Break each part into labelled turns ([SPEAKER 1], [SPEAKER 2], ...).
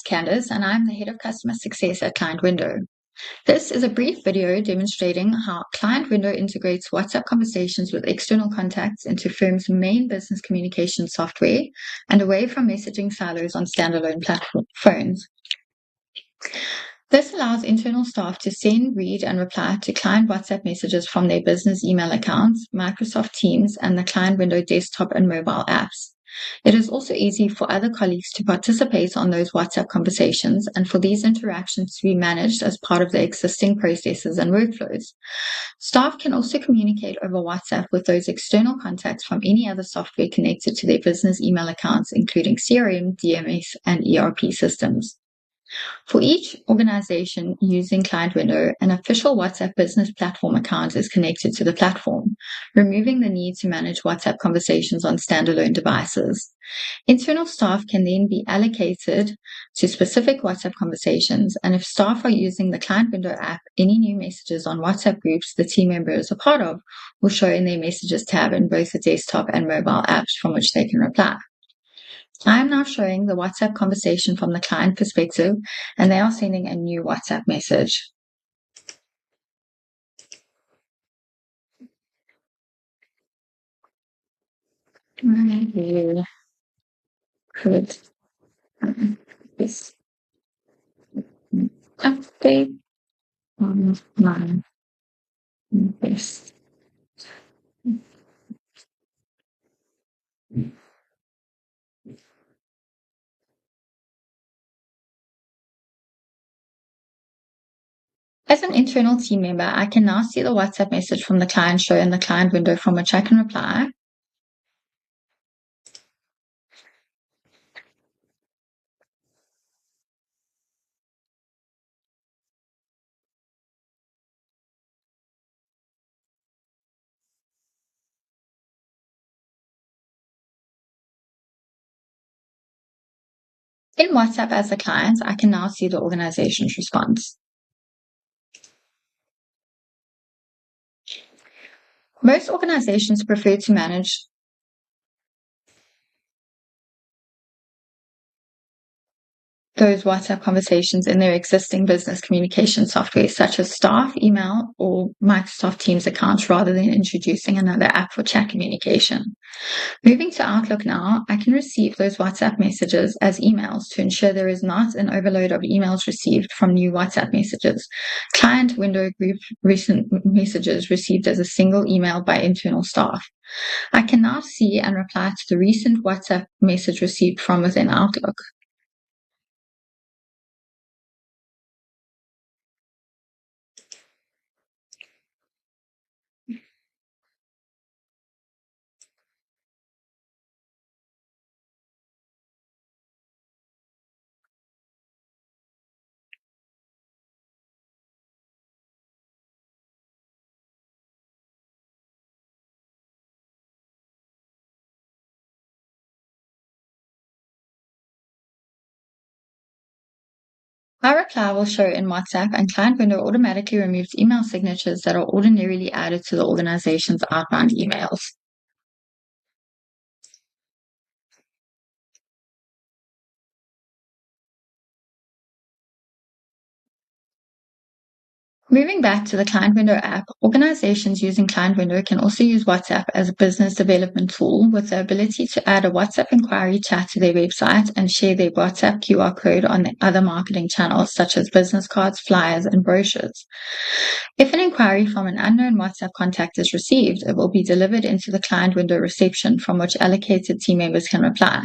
[SPEAKER 1] Candace, and I'm the Head of Customer Success at ClientWindow. This is a brief video demonstrating how ClientWindow integrates WhatsApp conversations with external contacts into firms' main business communication software and away from messaging silos on standalone phones. This allows internal staff to send, read, and reply to client WhatsApp messages from their business email accounts, Microsoft Teams, and the ClientWindow desktop and mobile apps. It is also easy for other colleagues to participate on those WhatsApp conversations and for these interactions to be managed as part of the existing processes and workflows. Staff can also communicate over WhatsApp with those external contacts from any other software connected to their business email accounts, including CRM, DMS, and ERP systems. For each organization using ClientWindow, an official WhatsApp business platform account is connected to the platform, removing the need to manage WhatsApp conversations on standalone devices. Internal staff can then be allocated to specific WhatsApp conversations, and if staff are using the ClientWindow app, any new messages on WhatsApp groups the team member is a part of will show in their Messages tab in both the desktop and mobile apps from which they can reply. I am now showing the WhatsApp conversation from the client perspective, and they are sending a new WhatsApp message. You could this update on my this. As an internal team member, I can now see the WhatsApp message from the client show in the client window from which I can reply. In WhatsApp as a client, I can now see the organization's response. Most organizations prefer to manage those WhatsApp conversations in their existing business communication software, such as staff, email, or Microsoft Teams accounts, rather than introducing another app for chat communication. Moving to Outlook now, I can receive those WhatsApp messages as emails to ensure there is not an overload of emails received from new WhatsApp messages. ClientWindow group recent messages received as a single email by internal staff. I can now see and reply to the recent WhatsApp message received from within Outlook. My reply will show in WhatsApp, and ClientWindow automatically removes email signatures that are ordinarily added to the organization's outbound emails. Moving back to the ClientWindow app, organizations using ClientWindow can also use WhatsApp as a business development tool with the ability to add a WhatsApp inquiry chat to their website and share their WhatsApp QR code on the other marketing channels such as business cards, flyers, and brochures. If an inquiry from an unknown WhatsApp contact is received, it will be delivered into the ClientWindow reception from which allocated team members can reply.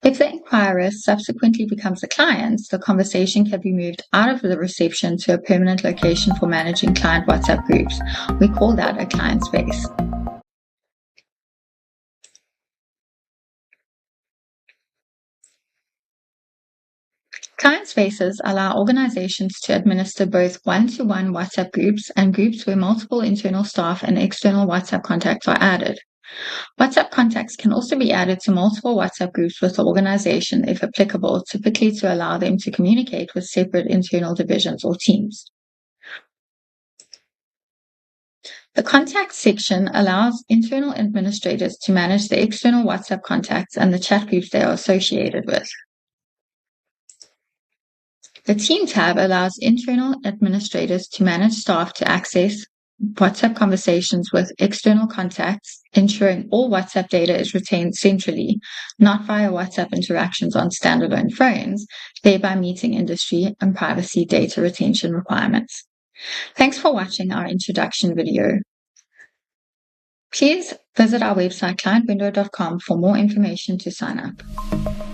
[SPEAKER 1] If the inquirer subsequently becomes a client, the conversation can be moved out of the reception to a permanent location for managing client WhatsApp groups. We call that a client space. Client spaces allow organizations to administer both one-to-one WhatsApp groups and groups where multiple internal staff and external WhatsApp contacts are added. WhatsApp contacts can also be added to multiple WhatsApp groups with the organization if applicable, typically to allow them to communicate with separate internal divisions or teams. The Contact section allows internal administrators to manage the external WhatsApp contacts and the chat groups they are associated with. The Team tab allows internal administrators to manage staff to access WhatsApp conversations with external contacts, ensuring all WhatsApp data is retained centrally, not via WhatsApp interactions on standalone phones, thereby meeting industry and privacy data retention requirements. Thanks for watching our introduction video. Please visit our website clientwindow.com for more information to sign up.